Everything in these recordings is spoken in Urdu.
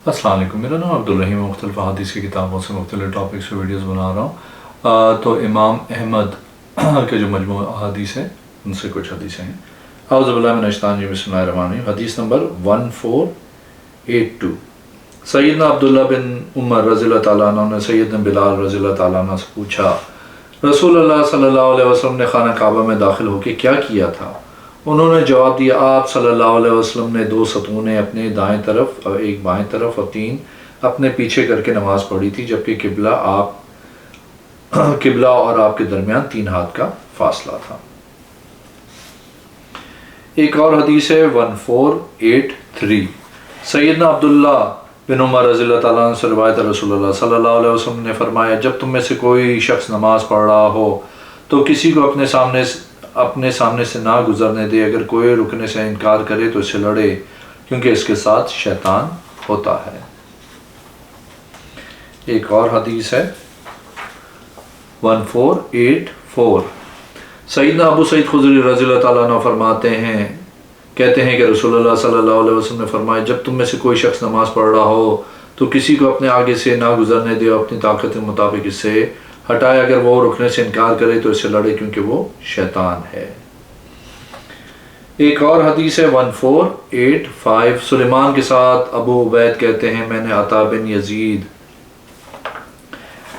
السلام علیکم، میرا نام عبدالرحیم، مختلف حدیث کی کتابوں سے مختلف ٹاپکس پہ ویڈیوز بنا رہا ہوں۔ تو امام احمد کے جو مجموعہ حدیث ہیں ان سے کچھ حدیثیں ہیں۔ اعوذ باللہ من الشیطان الرجیم، بسم اللہ الرحمن الرحیم۔ حدیث نمبر 1482۔ سیدنا عبداللہ بن عمر رضی اللہ تعالیٰ عنہ نے سیدنا بلال رضی اللہ تعالیٰ عنہ سے پوچھا، رسول اللہ صلی اللہ علیہ وسلم نے خانہ کعبہ میں داخل ہو کے کیا کیا تھا؟ انہوں نے جواب دیا، آپ صلی اللہ علیہ وسلم نے 2 ستونیں اپنے دائیں طرف اور 1 بائیں طرف اور 3 اپنے پیچھے کر کے نماز پڑھی تھی، جبکہ قبلہ اور آپ کے درمیان 3 ہاتھ کا فاصلہ تھا۔ ایک اور حدیث ہے 1483۔ سیدنا عبداللہ بن عمر رضی اللہ تعالیٰ عنہ سے روایت ہے، رسول اللہ صلی اللہ علیہ وسلم نے فرمایا، جب تم میں سے کوئی شخص نماز پڑھ رہا ہو تو کسی کو اپنے سامنے سے نہ گزرنے دے، اگر کوئی رکنے سے انکار کرے تو اسے لڑے، کیونکہ اس کے ساتھ شیطان ہوتا ہے۔ ایک اور حدیث ہے 1484۔ سیدنا ابو سعید خدری رضی اللہ تعالیٰ عنہ کہتے ہیں کہ رسول اللہ صلی اللہ علیہ وسلم نے فرمایا، جب تم میں سے کوئی شخص نماز پڑھ رہا ہو تو کسی کو اپنے آگے سے نہ گزرنے دے اور اپنی طاقت کے مطابق اس سے ہٹائے، اگر وہ رکنے سے انکار کرے تو اسے لڑے، کیونکہ وہ شیطان ہے۔ ایک اور حدیث ہے 1485۔ سلیمان کے ساتھ ابو عبید کہتے ہیں، میں نے عطا بن یزید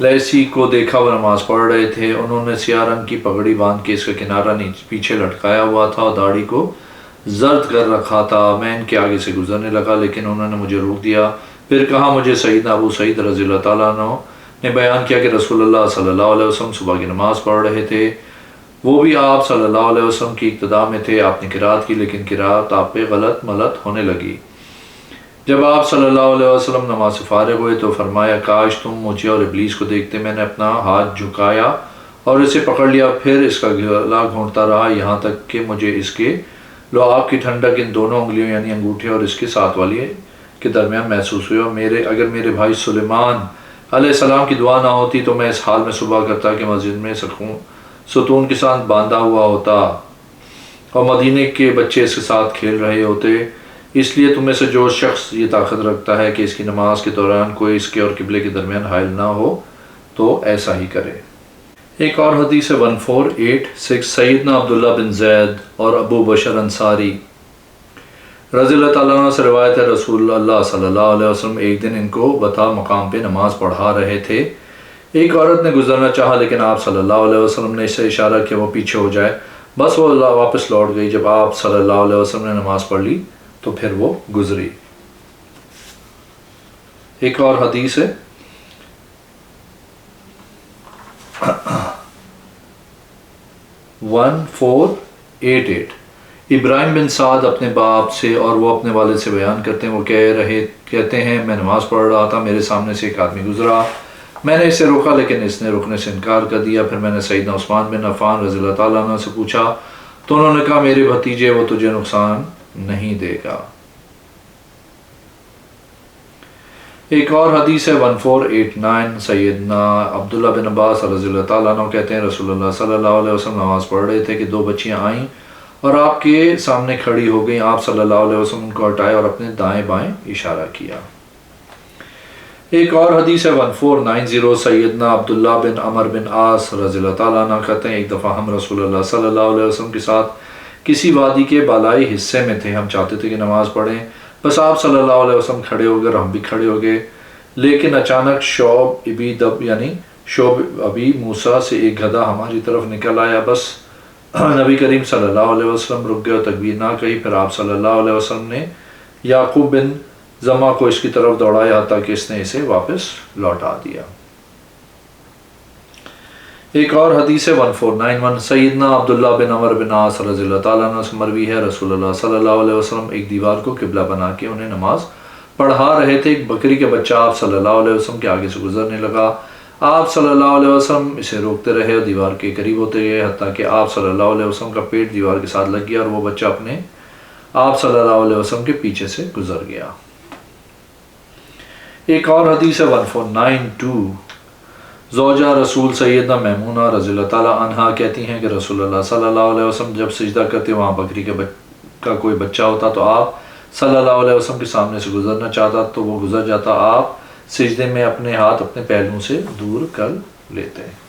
لیسی کو دیکھا، وہ نماز پڑھ رہے تھے، انہوں نے سیاہ رنگ کی پگڑی باندھ کے اس کا کنارہ پیچھے لٹکایا ہوا تھا اور داڑھی کو زرد کر رکھا تھا۔ میں ان کے آگے سے گزرنے لگا لیکن انہوں نے مجھے روک دیا۔ پھر کہا، مجھے سیدنا ابو سعید رضی اللہ تعالیٰ عنہ نے بیان کیا کہ رسول اللہ صلی اللہ علیہ وسلم صبح کی نماز پڑھ رہے تھے، وہ بھی آپ صلی اللہ علیہ وسلم کی اقتداء میں تھے۔ آپ نے قرات کی لیکن قرات آپ پہ غلط ملت ہونے لگی۔ جب آپ صلی اللہ علیہ وسلم نماز سے فارغ ہوئے تو فرمایا، کاش تم مجھے اور ابلیس کو دیکھتے۔ میں نے اپنا ہاتھ جھکایا اور اسے پکڑ لیا، پھر اس کا گلا گھونٹتا رہا یہاں تک کہ مجھے اس کے لعاب کی ٹھنڈک ان دونوں انگلیوں یعنی انگوٹھے اور اس کے ساتھ والی کے درمیان محسوس ہوئی، اور اگر میرے بھائی سلیمان علیہ السلام کی دعا نہ ہوتی تو میں اس حال میں صبح کرتا کہ مسجد میں ستون کے ساتھ باندھا ہوا ہوتا اور مدینے کے بچے اس کے ساتھ کھیل رہے ہوتے۔ اس لیے تم میں سے جو شخص یہ طاقت رکھتا ہے کہ اس کی نماز کے دوران کوئی اس کے اور قبلے کے درمیان حائل نہ ہو تو ایسا ہی کرے۔ ایک اور حدیث ہے 1486۔ سیدنا عبداللہ بن زید اور ابو بشر انصاری رضی اللہ تعالیٰ عنہ سے روایت ہے، رسول اللہ صلی اللہ علیہ وسلم ایک دن ان کو بتا مقام پہ نماز پڑھا رہے تھے۔ ایک عورت نے گزرنا چاہا لیکن آپ صلی اللہ علیہ وسلم نے اسے اشارہ کیا وہ پیچھے ہو جائے، بس وہ واپس لوٹ گئی۔ جب آپ صلی اللہ علیہ وسلم نے نماز پڑھ لی تو پھر وہ گزری۔ ایک اور حدیث ہے 1488۔ ابراہیم بن سعد اپنے باپ سے اور وہ اپنے والد سے بیان کرتے ہیں، وہ کہتے ہیں، میں نماز پڑھ رہا تھا، میرے سامنے سے ایک آدمی گزرا، میں نے اسے روکا لیکن اس نے رکنے سے انکار کر دیا۔ پھر میں نے سیدنا عثمان بن عفان رضی اللہ تعالیٰ عنہ سے پوچھا تو انہوں نے کہا، میرے بھتیجے، وہ تجھے نقصان نہیں دے گا۔ ایک اور حدیث ہے 1489۔ سیدنا عبداللہ بن عباس رضی اللہ تعالیٰ عنہ کہتے ہیں، رسول اللہ صلی اللہ علیہ وسلم نماز پڑھ رہے تھے کہ 2 بچیاں آئیں اور آپ کے سامنے کھڑی ہو گئیں۔ آپ صلی اللہ علیہ وسلم ان کو ہٹائے اور اپنے دائیں بائیں اشارہ کیا۔ ایک اور حدیث ہے 1490۔ سیدنا عبداللہ بن عمر بن عاص رضی اللہ تعالیٰ عنہ کہتے ہیں، ایک دفعہ ہم رسول اللہ صلی اللہ علیہ وسلم کے ساتھ کسی وادی کے بالائی حصے میں تھے، ہم چاہتے تھے کہ نماز پڑھیں، بس آپ صلی اللہ علیہ وسلم کھڑے ہو گئے اور ہم بھی کھڑے ہو گئے، لیکن اچانک شعب ابی موسیٰ سے ایک گدھا ہماری طرف نکل آیا، بس نبی کریم صلی اللہ علیہ وسلم رک گئے اور تکبیر نہ کہی۔ پھر آپ صلی اللہ علیہ وسلم نے یعقوب بن زما کو اس کی طرف دوڑایا حتیٰ کہ اس نے اسے واپس لوٹا دیا۔ ایک اور حدیث ہے 1491۔ سیدنا عبداللہ بن عمر بن عاص رضی اللہ تعالیٰ عنہ سے مروی ہے، رسول اللہ صلی اللہ علیہ وسلم ایک دیوار کو قبلہ بنا کے انہیں نماز پڑھا رہے تھے۔ ایک بکری کا بچہ آپ صلی اللہ علیہ وسلم کے آگے سے گزرنے لگا، آپ صلی اللہ علیہ وسلم اسے روکتے رہے اور دیوار کے قریب ہوتے گئے حتیٰ کہ آپ صلی اللہ علیہ وسلم کا پیٹ دیوار کے ساتھ لگ گیا اور وہ بچہ اپنے آپ صلی اللہ علیہ وسلم کے پیچھے سے گزر گیا۔ ایک اور حدیث ہے 1492۔ زوجہ رسول سیدنا میمونہ رضی اللہ تعالیٰ عنہا کہتی ہیں کہ رسول اللہ صلی اللہ علیہ وسلم جب سجدہ کرتے وہاں بکری کا کوئی بچہ ہوتا تو آپ صلی اللہ علیہ وسلم کے سامنے سے گزرنا چاہتا تو وہ گزر جاتا، آپ سجدے میں اپنے ہاتھ اپنے پہلوؤں سے دور کر لیتے ہیں۔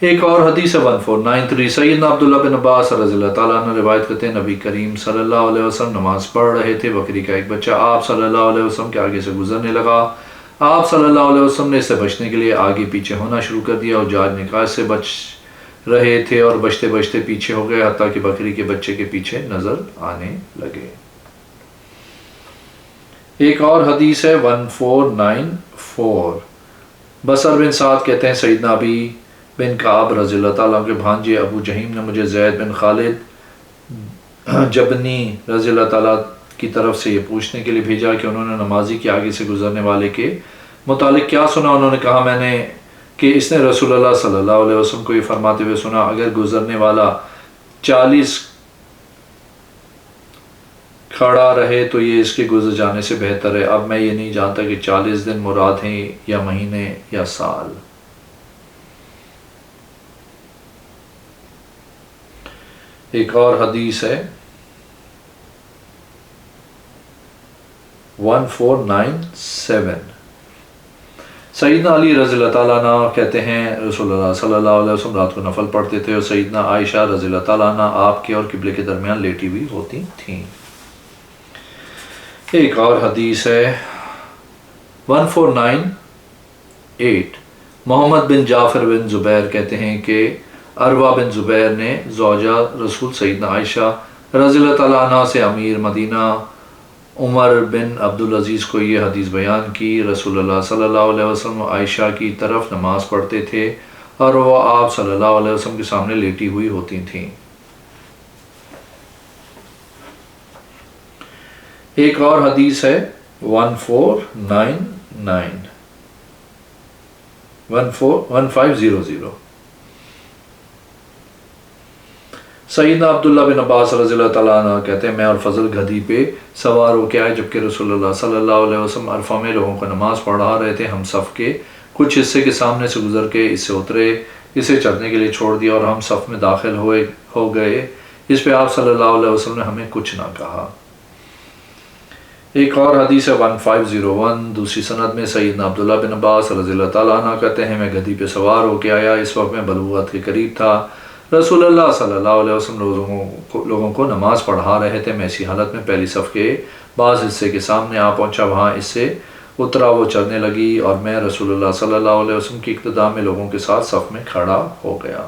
ایک اور حدیث 1493 سیدنا عبداللہ بن عباس رضی اللہ تعالیٰ عنہ روایت کرتے ہیں، نبی کریم صلی اللہ علیہ وسلم نماز پڑھ رہے تھے، بکری کا ایک بچہ آپ صلی اللہ علیہ وسلم کے آگے سے گزرنے لگا، آپ صلی اللہ علیہ وسلم نے اس سے بچنے کے لیے آگے پیچھے ہونا شروع کر دیا اور جاج نکاح سے بچ رہے تھے اور بچتے بچتے پیچھے ہو گئے حتیٰ کہ بکری کے بچے کے پیچھے نظر آنے لگے۔ ایک اور حدیث ہے 1494 بصر بن سعد کہتے ہیں، سیدنا ابی بن کعب رضی اللہ تعالیٰ عنہ کے بھانجے ابو جہیم نے مجھے زید بن خالد جبنی رضی اللہ تعالیٰ کی طرف سے یہ پوچھنے کے لیے بھیجا کہ انہوں نے نمازی کے آگے سے گزرنے والے کے متعلق کیا سنا۔ انہوں نے کہا، میں نے کہ اس نے رسول اللہ صلی اللہ علیہ وسلم کو یہ فرماتے ہوئے سنا، اگر گزرنے والا 40 کھڑا رہے تو یہ اس کے گزر جانے سے بہتر ہے۔ اب میں یہ نہیں جانتا کہ 40 دن مراد ہیں یا مہینے یا سال۔ ایک اور حدیث ہے 1497 سیدنا علی رضی اللہ تعالیٰ عنہ کہتے ہیں، رسول اللہ صلی اللہ علیہ وسلم رات کو نفل پڑھتے تھے اور سیدنا عائشہ رضی اللہ تعالیٰ عنہ آپ کے اور قبلے کے درمیان لیٹی ہوئی ہوتی تھیں۔ ایک اور حدیث ہے 1498 محمد بن جعفر بن زبیر کہتے ہیں کہ عروہ بن زبیر نے زوجہ رسول سیدنا عائشہ رضی اللہ تعالیٰ عنہ سے امیر مدینہ عمر بن عبدالعزیز کو یہ حدیث بیان کی، رسول اللہ صلی اللہ علیہ وسلم عائشہ کی طرف نماز پڑھتے تھے اور وہ آپ صلی اللہ علیہ وسلم کے سامنے لیٹی ہوئی ہوتی تھیں۔ ایک اور حدیث ہے 1500 سیدنا عبداللہ بن عباس رضی اللہ تعالیٰ عنہ کہتے ہیں، میں اور فضل گدھی پہ سوار ہو کے آئے جبکہ رسول اللہ صلی اللہ علیہ وسلم عرفہ میں لوگوں کو نماز پڑھا رہے تھے۔ ہم صف کے کچھ حصے کے سامنے سے گزر کے اس سے اترے، اسے چڑھنے کے لیے چھوڑ دیا اور ہم صف میں داخل ہو گئے۔ اس پہ آپ صلی اللہ علیہ وسلم نے ہمیں کچھ نہ کہا۔ ایک اور حدیث ہے 1501 دوسری سند میں سیدنا عبداللہ بن عباس رضی اللہ تعالیٰ عنہ کہتے ہیں، میں گدھی پہ سوار ہو کے آیا، اس وقت میں بلوغت کے قریب تھا، رسول اللہ صلی اللہ علیہ وسلم لوگوں کو نماز پڑھا رہے تھے، میں اسی حالت میں پہلی صف کے بعض حصے کے سامنے آ پہنچا، وہاں اس سے اترا، وہ چلنے لگی اور میں رسول اللہ صلی اللہ علیہ وسلم کی اقتداء میں لوگوں کے ساتھ صف میں کھڑا ہو گیا۔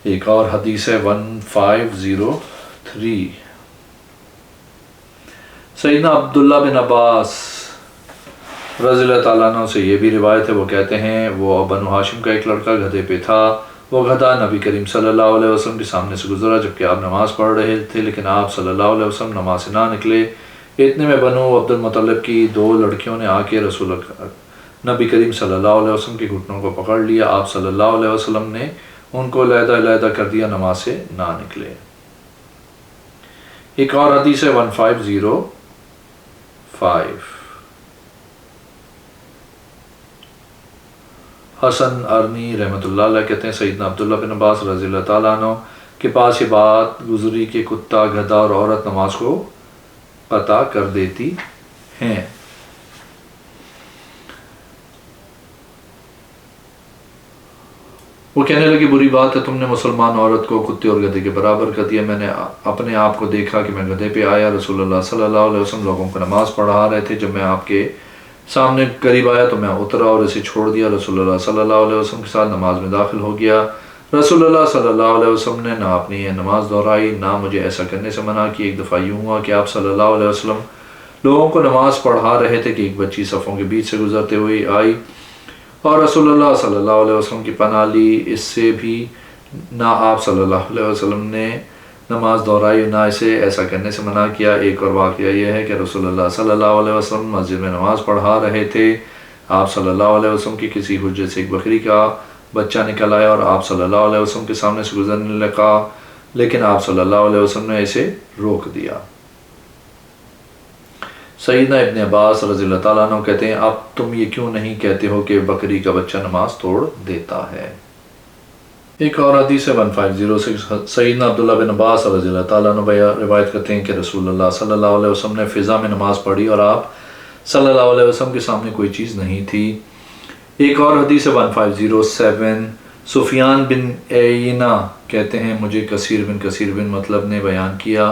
ایک اور حدیث ہے 1503 سیدنا عبداللہ بن عباس رضی اللہ تعالیٰ عنہ سے یہ بھی روایت ہے، وہ کہتے ہیں وہ بنو ہاشم کا ایک لڑکا گدھے پہ تھا، وہ گدھا نبی کریم صلی اللہ علیہ وسلم کے سامنے سے گزرا جبکہ آپ نماز پڑھ رہے تھے، لیکن آپ صلی اللہ علیہ وسلم نماز سے نہ نکلے۔ اتنے میں بنو عبد المطلب کی 2 لڑکیوں نے آ کے نبی کریم صلی اللہ علیہ وسلم کے گھٹنوں کو پکڑ لیا، آپ صلی اللہ علیہ وسلم نے ان کو علیحدہ علیحدہ کر دیا، نماز سے نہ نکلے۔ ایک اور حدیث ہے 1505 حسن ارنی رحمۃ اللہ علیہ کہتے ہیں، سیدنا عبداللہ بن عباس رضی اللہ تعالیٰ عنہ کے پاس یہ بات گزری کہ کتا، گدھا اور عورت نماز کو قطع کر دیتی ہیں۔ وہ کہنے لگے، بری بات ہے، تم نے مسلمان عورت کو کتے اور گدھے کے برابر کر دیا۔ میں نے اپنے آپ کو دیکھا کہ میں گدھے پہ آیا، رسول اللہ صلی اللہ علیہ وسلم لوگوں کو نماز پڑھا رہے تھے، جب میں آپ کے سامنے قریب آیا تو میں اترا اور اسے چھوڑ دیا، رسول اللہ صلی اللہ علیہ وسلم کے ساتھ نماز میں داخل ہو گیا۔ رسول اللہ صلی اللہ علیہ وسلم نے نہ اپنی یہ نماز دہرائی نہ مجھے ایسا کرنے سے منع کی۔ ایک دفعہ یوں ہوا کہ آپ صلی اللہ علیہ وسلم لوگوں کو نماز پڑھا رہے تھے کہ ایک بچی صفوں کے بیچ سے گزرتے ہوئے آئی اور رسول اللہ صلی اللہ علیہ وسلم کی پناہ لی، اس سے بھی نہ آپ صلی اللہ علیہ وسلم نے نماز دہرائی نہ اسے ایسا کرنے سے منع کیا۔ ایک اور واقعہ یہ ہے کہ رسول اللہ صلی اللہ علیہ وسلم مسجد میں نماز پڑھا رہے تھے، آپ صلی اللہ علیہ وسلم کی کسی حجت سے ایک بکری کا بچہ نکل آیا اور آپ صلی اللہ علیہ وسلم کے سامنے سے گزرنے لگا، لیکن آپ صلی اللہ علیہ وسلم نے اسے روک دیا۔ سیدنا ابن عباس رضی اللہ تعالیٰ عنہ کہتے ہیں، اب تم یہ کیوں نہیں کہتے ہو کہ بکری کا بچہ نماز توڑ دیتا ہے؟ ایک اور حدیث ہے 1506 سیدنا عبداللہ بن عباس رضی اللہ تعالیٰ عنہ روایت کرتے ہیں کہ رسول اللہ صلی اللہ علیہ وسلم نے فضا میں نماز پڑھی اور آپ صلی اللہ علیہ وسلم کے سامنے کوئی چیز نہیں تھی۔ ایک اور حدیث ہے 1507 سفیان بن عیینہ کہتے ہیں مجھے کثیر بن مطلب نے بیان کیا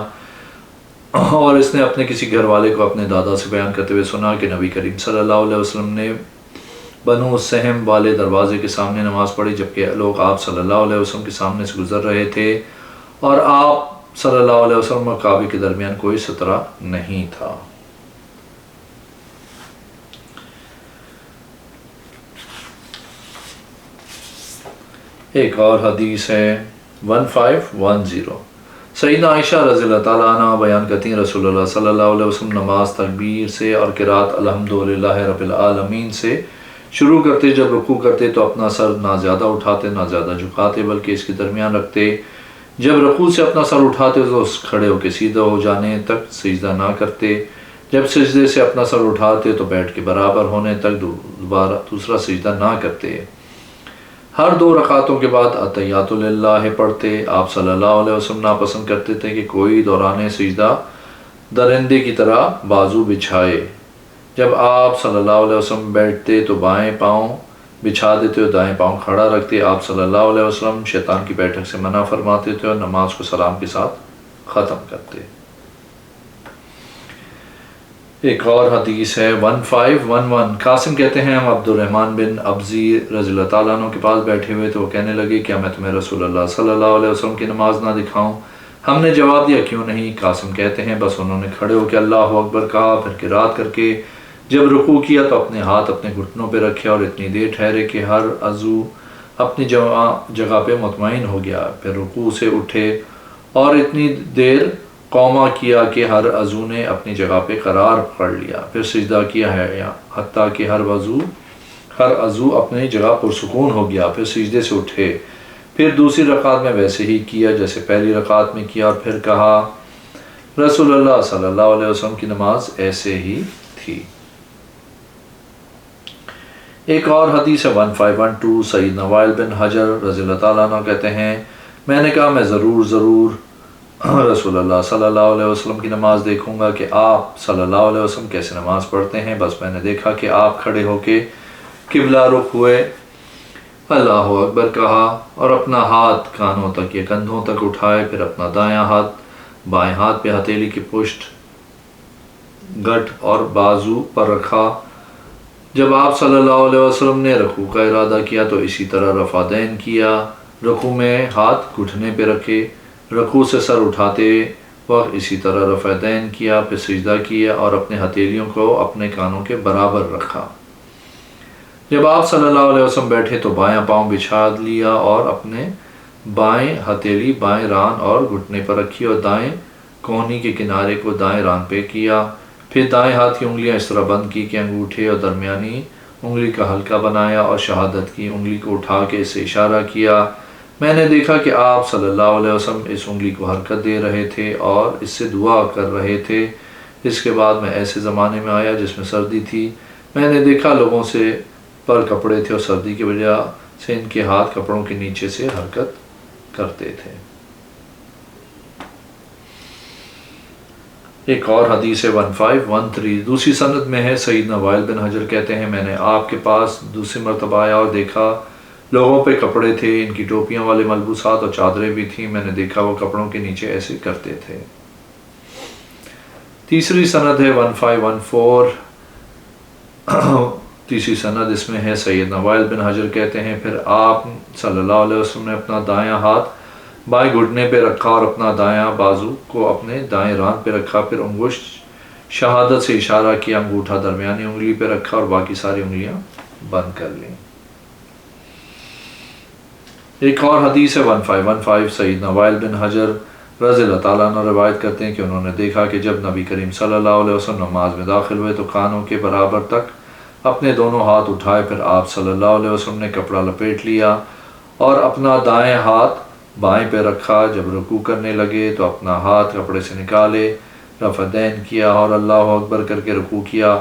اور اس نے اپنے کسی گھر والے کو اپنے دادا سے بیان کرتے ہوئے سنا کہ نبی کریم صلی اللہ علیہ وسلم نے بنو سہم والے دروازے کے سامنے نماز پڑھی جبکہ لوگ آپ صلی اللہ علیہ وسلم کے سامنے سے گزر رہے تھے اور آپ صلی اللہ علیہ وسلم اور کعبے کے درمیان کوئی سترہ نہیں تھا۔ ایک اور حدیث ہے 1510 سیدنا عائشہ رضی اللہ تعالیٰ عنہ بیان کرتی ہیں رسول اللہ صلی اللہ علیہ وسلم نماز تکبیر سے اور قرات الحمدللہ رب العالمین سے شروع کرتے، جب رکوع کرتے تو اپنا سر نہ زیادہ اٹھاتے نہ زیادہ جھکاتے بلکہ اس کے درمیان رکھتے، جب رکوع سے اپنا سر اٹھاتے تو کھڑے ہو کے سیدھا ہو جانے تک سجدہ نہ کرتے، جب سجدے سے اپنا سر اٹھاتے تو بیٹھ کے برابر ہونے تک دوسرا سجدہ نہ کرتے، ہر 2 رکعتوں کے بعد اتحیات للہ پڑھتے۔ آپ صلی اللہ علیہ وسلم ناپسند کرتے تھے کہ کوئی دوران سجدہ درندے کی طرح بازو بچھائے، جب آپ صلی اللہ علیہ وسلم بیٹھتے تو بائیں پاؤں بچھا دیتے اور دائیں پاؤں کھڑا رکھتے۔ آپ صلی اللہ علیہ وسلم شیطان کی بیٹھک سے منع فرماتے تھے اور نماز کو سلام کے ساتھ ختم کرتے۔ ایک اور حدیث ہے 1511 قاسم کہتے ہیں ہم عبد الرحمن بن ابزی رضی اللہ تعالیٰ عنہ کے پاس بیٹھے ہوئے تو وہ کہنے لگے کیا میں تمہیں رسول اللہ صلی اللہ علیہ وسلم کی نماز نہ دکھاؤں؟ ہم نے جواب دیا کیوں نہیں؟ قاسم کہتے ہیں بس انہوں نے کھڑے ہو کے اللہ اکبر کہا، پھر قرات کر کے جب رکوع کیا تو اپنے ہاتھ اپنے گھٹنوں پہ رکھے اور اتنی دیر ٹھہرے کہ ہر عضو اپنی جگہ پہ مطمئن ہو گیا، پھر رکوع سے اٹھے اور اتنی دیر قوما کیا کہ ہر عضو نے اپنی جگہ پہ قرار پکڑ لیا، پھر سجدہ کیا ہے حتیٰ کہ ہر عضو اپنی جگہ پرسکون ہو گیا، پھر سجدے سے اٹھے، پھر دوسری رکعت میں ویسے ہی کیا جیسے پہلی رکعت میں کیا اور پھر کہا رسول اللہ صلی اللہ علیہ وسلم کی نماز ایسے ہی تھی۔ ایک اور حدیث ہے 1512 سیدنا وائل بن حجر رضی اللہ تعالیٰ عنہ کہتے ہیں میں نے کہا میں ضرور رسول اللہ صلی اللہ علیہ وسلم کی نماز دیکھوں گا کہ آپ صلی اللہ علیہ وسلم کیسے نماز پڑھتے ہیں، بس میں نے دیکھا کہ آپ کھڑے ہو کے قبلہ رخ ہوئے، اللہ اکبر کہا اور اپنا ہاتھ کانوں تک یا کندھوں تک اٹھائے، پھر اپنا دایاں ہاتھ بائیں ہاتھ پہ ہتھیلی کی پشت گٹھ اور بازو پر رکھا۔ جب آپ صلی اللہ علیہ وسلم نے رکوع کا ارادہ کیا تو اسی طرح رفع دین کیا، رکوع میں ہاتھ گھٹنے پہ رکھے، رکوع سے سر اٹھاتے وقت اسی طرح رفع دین کیا، پھر سجدہ کیا اور اپنے ہتھیلیوں کو اپنے کانوں کے برابر رکھا۔ جب آپ صلی اللہ علیہ وسلم بیٹھے تو بایاں پاؤں بچھا لیا اور اپنے بائیں ہتھیلی بائیں ران اور گھٹنے پر رکھی اور دائیں کوہنی کے کنارے کو دائیں ران پہ کیا، پھر دائیں ہاتھ کی انگلیاں اس طرح بند کی کہ انگوٹھے اور درمیانی انگلی کا حلقہ بنایا اور شہادت کی انگلی کو اٹھا کے اسے اشارہ کیا۔ میں نے دیکھا کہ آپ صلی اللہ علیہ وسلم اس انگلی کو حرکت دے رہے تھے اور اس سے دعا کر رہے تھے۔ اس کے بعد میں ایسے زمانے میں آیا جس میں سردی تھی، میں نے دیکھا لوگوں سے پر کپڑے تھے اور سردی کی وجہ سے ان کے ہاتھ کپڑوں کے نیچے سے حرکت کرتے تھے۔ ایک اور حدیث ہے 1513 دوسری سند میں ہے سیدنا وائل بن حجر کہتے ہیں میں نے آپ کے پاس دوسری مرتبہ آیا اور دیکھا لوگوں پہ کپڑے تھے، ان کی ٹوپیاں والے ملبوسات اور چادریں بھی تھیں، میں نے دیکھا وہ کپڑوں کے نیچے ایسے کرتے تھے۔ تیسری سند ہے 1514 تیسری سند اس میں ہے سیدنا وائل بن حجر کہتے ہیں پھر آپ صلی اللہ علیہ وسلم نے اپنا دایاں ہاتھ بائیں گھٹنے پہ رکھا اور اپنا دایاں بازو کو اپنے دائیں ران پہ رکھا، پھر انگشت شہادت سے اشارہ کیا، انگوٹھا درمیانی انگلی پہ رکھا اور باقی ساری انگلیاں بند کر لیں۔ ایک اور حدیث ہے 1515 سیدنا وائل بن حجر رضی اللہ تعالیٰ عنہ روایت کرتے ہیں کہ انہوں نے دیکھا کہ جب نبی کریم صلی اللہ علیہ وسلم نماز میں داخل ہوئے تو کانوں کے برابر تک اپنے دونوں ہاتھ اٹھائے، پھر آپ صلی اللہ علیہ وسلم نے کپڑا لپیٹ لیا اور اپنا دائیں ہاتھ بائیں پہ رکھا، جب رکوع کرنے لگے تو اپنا ہاتھ کپڑے سے نکالے، رفع دین کیا اور اللہ اکبر کر کے رکوع کیا،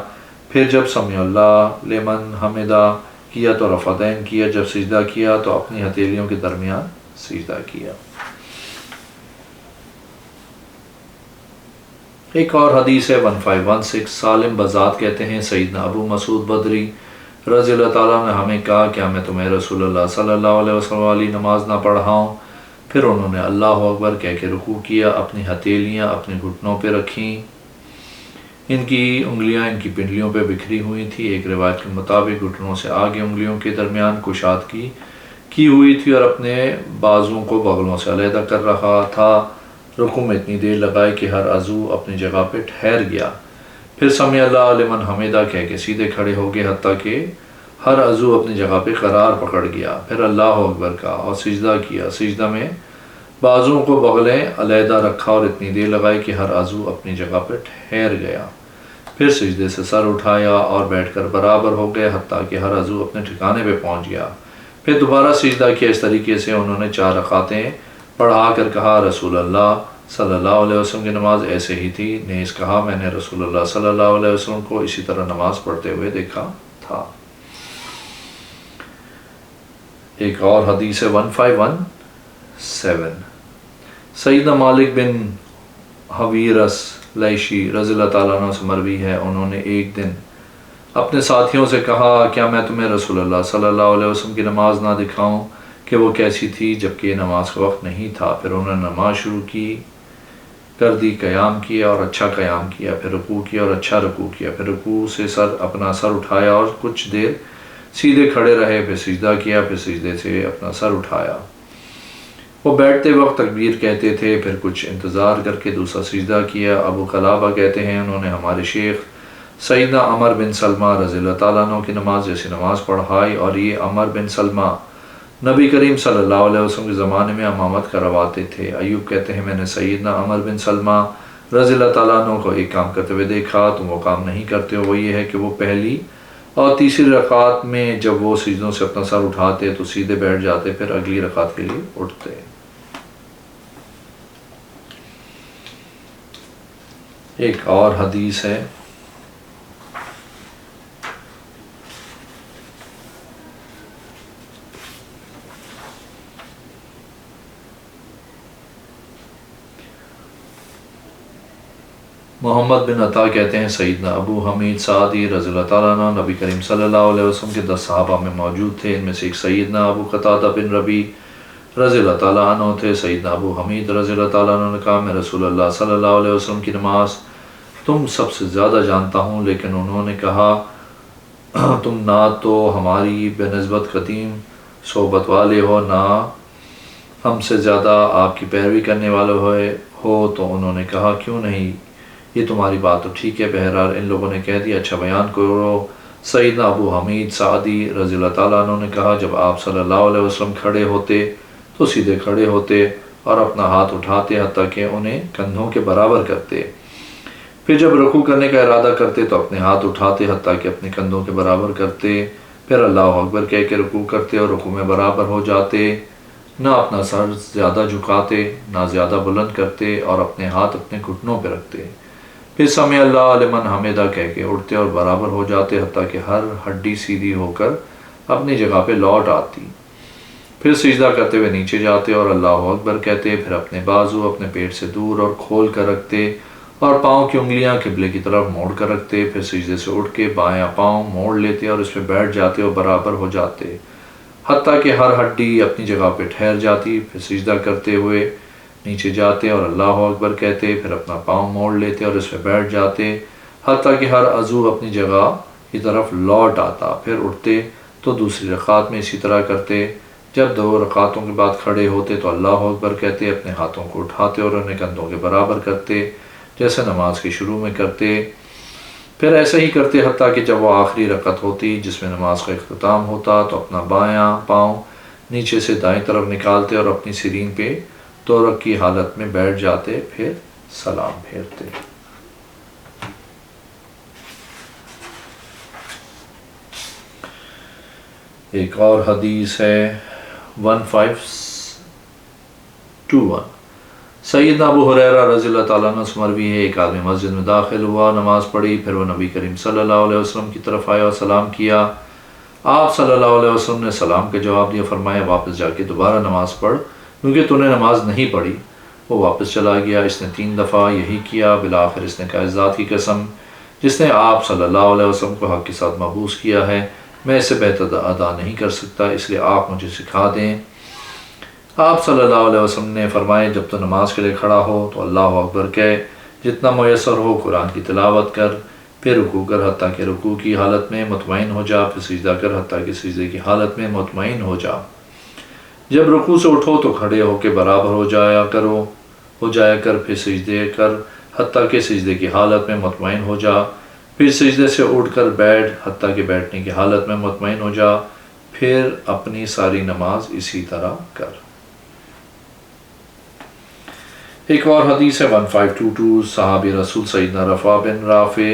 پھر جب سمیع اللہ لمن حمدہ کیا تو رفعتین کیا، جب سجدہ کیا تو اپنی ہتھیلیوں کے درمیان سجدہ کیا۔ ایک اور حدیث ہے 1516، سالم بذات کہتے ہیں سیدنا ابو مسعود بدری رضی اللہ تعالیٰ نے ہمیں کہا کیا میں تمہیں رسول اللہ صلی اللہ علیہ وسلم والی نماز نہ پڑھاؤں؟ پھر انہوں نے اللہ اکبر کہہ کے رکوع کیا، اپنی ہتھیلیاں اپنے گھٹنوں پہ رکھیں، ان کی انگلیاں ان کی پنڈلیوں پہ بکھری ہوئی تھی، ایک روایت کے مطابق گھٹنوں سے آگے انگلیوں کے درمیان کشادگی کی ہوئی تھی اور اپنے بازوؤں کو بغلوں سے علیحدہ کر رہا تھا۔ رکوع میں اتنی دیر لگائے کہ ہر عضو اپنی جگہ پہ ٹھہر گیا، پھر سمع اللہ لمن حمیدہ کہہ کے سیدھے کھڑے ہو گئے حتیٰ کہ ہر عضو اپنی جگہ پہ قرار پکڑ گیا، پھر اللہ اکبر کہا اور سجدہ کیا، سجدہ میں بازوؤں کو بغلیں علیحدہ رکھا اور اتنی دیر لگائی کہ ہر عضو اپنی جگہ پہ ٹھہر گیا، پھر سجدے سے سر اٹھایا اور بیٹھ کر برابر ہو گئے حتیٰ کہ ہر عضو اپنے ٹھکانے پہ پہنچ گیا، پھر دوبارہ سجدہ کیا۔ اس طریقے سے انہوں نے 4 رکعتیں پڑھا کر کہا رسول اللہ صلی اللہ علیہ وسلم کی نماز ایسے ہی تھی، نیز کہا میں نے رسول اللہ صلی اللہ علیہ وسلم کو اسی طرح نماز پڑھتے ہوئے دیکھا تھا۔ ایک اور حدیث ہے 1517، سیدنا مالک بن حویرس لیشی رضی اللہ تعالیٰ عنہ سے مروی ہے، انہوں نے ایک دن اپنے ساتھیوں سے کہا کیا میں تمہیں رسول اللہ صلی اللہ علیہ وسلم کی نماز نہ دکھاؤں کہ وہ کیسی تھی، جبکہ یہ نماز کا وقت نہیں تھا۔ پھر انہوں نے نماز شروع کر دی، قیام کیا اور اچھا قیام کیا، پھر رکوع کیا اور اچھا رکوع کیا، پھر رکوع سے اپنا سر اٹھایا اور کچھ دیر سیدھے کھڑے رہے، پھر سجدہ کیا، پھر سجدے سے اپنا سر اٹھایا۔ وہ بیٹھتے وقت تکبیر کہتے تھے، پھر کچھ انتظار کر کے دوسرا سجدہ کیا۔ ابو قلابہ کہتے ہیں انہوں نے ہمارے شیخ سیدنا عمر بن سلمہ رضی اللہ تعالیٰ عنہ کی نماز جیسی نماز پڑھائی، اور یہ عمر بن سلمہ نبی کریم صلی اللہ علیہ وسلم کے زمانے میں امامت کرواتے تھے۔ ایوب کہتے ہیں میں نے سیدنا عمر بن سلمہ رضی اللہ تعالیٰ عنہ کو ایک کام کرتے ہوئے دیکھا، تم وہ کام نہیں کرتے ہو، وہ یہ ہے کہ وہ پہلی اور تیسری رکعت میں جب وہ سجدوں سے اپنا سر اٹھاتے تو سیدھے بیٹھ جاتے، پھر اگلی رکعت کے لیے اٹھتے۔ ایک اور حدیث ہے محمد بن عطا کہتے ہیں سیدنا ابو حمید سعدی رضی اللہ تعالیٰ عنہ نبی کریم صلی اللہ علیہ وسلم کے 10 صحابہ میں موجود تھے، ان میں سے ایک سیدنا ابو قتادہ بن ربیع رضی اللہ تعالیٰ عنہ تھے۔ سیدنا ابو حمید رضی اللہ تعالیٰ عنہ نے کہا میں رسول اللہ صلی اللہ علیہ وسلم کی نماز تم سب سے زیادہ جانتا ہوں، لیکن انہوں نے کہا تم نہ تو ہماری بے نسبت قدیم صحبت والے ہو، نہ ہم سے زیادہ آپ کی پیروی کرنے والے ہو۔ تو انہوں نے کہا کیوں نہیں، یہ تمہاری بات تو ٹھیک ہے۔ بہرحال ان لوگوں نے کہہ دیا اچھا بیان کرو۔ سیدنا ابو حمید سعدی رضی اللہ تعالیٰ عنہ نے کہا جب آپ صلی اللہ علیہ وسلم کھڑے ہوتے تو سیدھے کھڑے ہوتے اور اپنا ہاتھ اٹھاتے حتیٰ کہ انہیں کندھوں کے برابر کرتے، پھر جب رکوع کرنے کا ارادہ کرتے تو اپنے ہاتھ اٹھاتے حتیٰ کہ اپنے کندھوں کے برابر کرتے، پھر اللہ اکبر کہہ کے رکوع کرتے اور رکوع میں برابر ہو جاتے، نہ اپنا سر زیادہ جھکاتے نہ زیادہ بلند کرتے، اور اپنے ہاتھ اپنے گھٹنوں پہ رکھتے، پھر سمع اللہ لمن حمیدہ کہہ کے اٹھتے اور برابر ہو جاتے حتیٰ کہ ہر ہڈی سیدھی ہو کر اپنی جگہ پہ لوٹ آتی، پھر سجدہ کرتے ہوئے نیچے جاتے اور اللہ اکبر کہتے، پھر اپنے بازو اپنے پیٹ سے دور اور کھول کر رکھتے اور پاؤں کی انگلیاں قبلے کی طرف موڑ کر رکھتے، پھر سجدے سے اٹھ کے بایاں پاؤں موڑ لیتے اور اس پہ بیٹھ جاتے اور برابر ہو جاتے حتیٰ کہ ہر ہڈی اپنی جگہ پہ ٹھہر جاتی، پھر سجدہ کرتے ہوئے نیچے جاتے اور اللہ اکبر کہتے، پھر اپنا پاؤں موڑ لیتے اور اس پہ بیٹھ جاتے حتیٰ کہ ہر عضو اپنی جگہ کی طرف لوٹ آتا، پھر اٹھتے تو دوسری رکعت میں اسی طرح کرتے۔ جب 2 رکعتوں کے بعد کھڑے ہوتے تو اللہ اکبر کہتے، اپنے ہاتھوں کو اٹھاتے اور انہیں کندھوں کے برابر کرتے جیسے نماز کے شروع میں کرتے، پھر ایسا ہی کرتے حتیٰ کہ جب وہ آخری رکعت ہوتی جس میں نماز کا اختتام ہوتا تو اپنا بایاں پاؤں نیچے سے دائیں طرف نکالتے اور اپنی سرین پہ 2 رکعت کی حالت میں بیٹھ جاتے، پھر سلام پھیرتے۔ ایک اور حدیث ہے 1521، سیدنا ابو ہریرہ رضی اللہ تعالیٰ عنہ سے مروی ہے ایک آدمی مسجد میں داخل ہوا، نماز پڑھی، پھر وہ نبی کریم صلی اللہ علیہ وسلم کی طرف آیا اور سلام کیا۔ آپ صلی اللہ علیہ وسلم نے سلام کا جواب دیا، فرمایا واپس جا کے دوبارہ نماز پڑھ کیونکہ تو نے نماز نہیں پڑھی۔ وہ واپس چلا گیا، اس نے 3 دفعہ یہی کیا۔ بالآخر اس نے کہا اس ذات کی قسم جس نے آپ صلی اللہ علیہ وسلم کو حق کے ساتھ محبوس کیا ہے، میں اسے بہتر ادا نہیں کر سکتا، اس لیے آپ مجھے سکھا دیں۔ آپ صلی اللہ علیہ وسلم نے فرمایا جب تو نماز کے لیے کھڑا ہو تو اللہ اکبر کہے، جتنا میسر ہو قرآن کی تلاوت کر، پھر رکوع کر حتیٰ کہ رکوع کی حالت میں مطمئن ہو جا، پھر سجدہ کر حتیٰ کہ سجدے کی حالت میں مطمئن ہو جا۔ جب رکوع سے اٹھو تو کھڑے ہو کے برابر ہو جایا کر، پھر سجدے کر حتیٰ کہ سجدے کی حالت میں مطمئن ہو جا، پھر سجدے سے اٹھ کر بیٹھ حتیٰ کہ بیٹھنے کی حالت میں مطمئن ہو جا، پھر اپنی ساری نماز اسی طرح کر۔ ایک اور حدیث ہے 1522، صحابی رسول سیدنا رفع بن رافع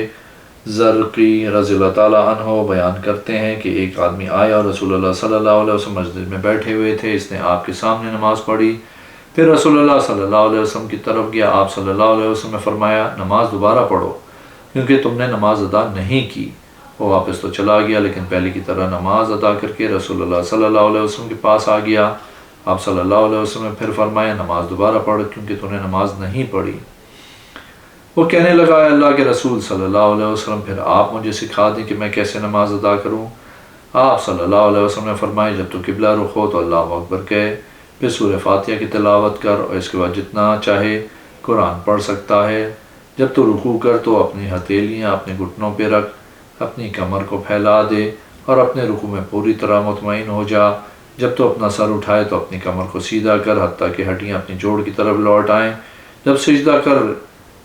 زرقی رضی اللہ تعالیٰ عنہ بیان کرتے ہیں کہ ایک آدمی آیا اور رسول اللہ صلی اللہ علیہ وسلم مسجد میں بیٹھے ہوئے تھے، اس نے آپ کے سامنے نماز پڑھی، پھر رسول اللہ صلی اللہ علیہ وسلم کی طرف گیا، آپ صلی اللہ علیہ وسلم نے فرمایا نماز دوبارہ پڑھو کیونکہ تم نے نماز ادا نہیں کی۔ وہ واپس تو چلا گیا لیکن پہلے کی طرح نماز ادا کر کے رسول اللہ صلی اللہ علیہ وسلم کے پاس آ گیا۔ آپ صلی اللہ علیہ وسلم نے پھر فرمایا نماز دوبارہ پڑھ کیونکہ تو نے نماز نہیں پڑھی۔ وہ کہنے لگا اے اللہ کے رسول صلی اللہ علیہ وسلم پھر آپ مجھے سکھا دیں کہ میں کیسے نماز ادا کروں۔ آپ صلی اللہ علیہ وسلم نے فرمایا جب تو قبلہ رخ ہو تو اللہ اکبر کہے، پھر سورہ فاتحہ کی تلاوت کر اور اس کے بعد جتنا چاہے قرآن پڑھ سکتا ہے۔ جب تو رکوع کر تو اپنی ہتھیلیاں اپنے گھٹنوں پہ رکھ، اپنی کمر کو پھیلا دے اور اپنے رکوع میں پوری طرح مطمئن ہو جا۔ جب تو اپنا سر اٹھائے تو اپنی کمر کو سیدھا کر حتیٰ کہ ہڈیاں اپنی جوڑ کی طرف لوٹ آئیں۔ جب سجدہ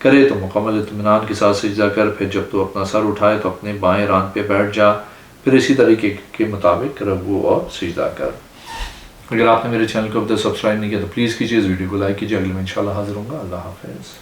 کرے تو مکمل اطمینان کے ساتھ سجدہ کر، پھر جب تو اپنا سر اٹھائے تو اپنے بائیں ران پہ بیٹھ جا، پھر اسی طریقے کے مطابق رکوع اور سجدہ کر۔ اگر آپ نے میرے چینل کو اب تک سبسکرائب نہیں کیا تو پلیز کیجیے، اس ویڈیو کو لائک کیجیے۔ اگلے میں انشاءاللہ حاضر ہوں گا۔ اللہ حافظ۔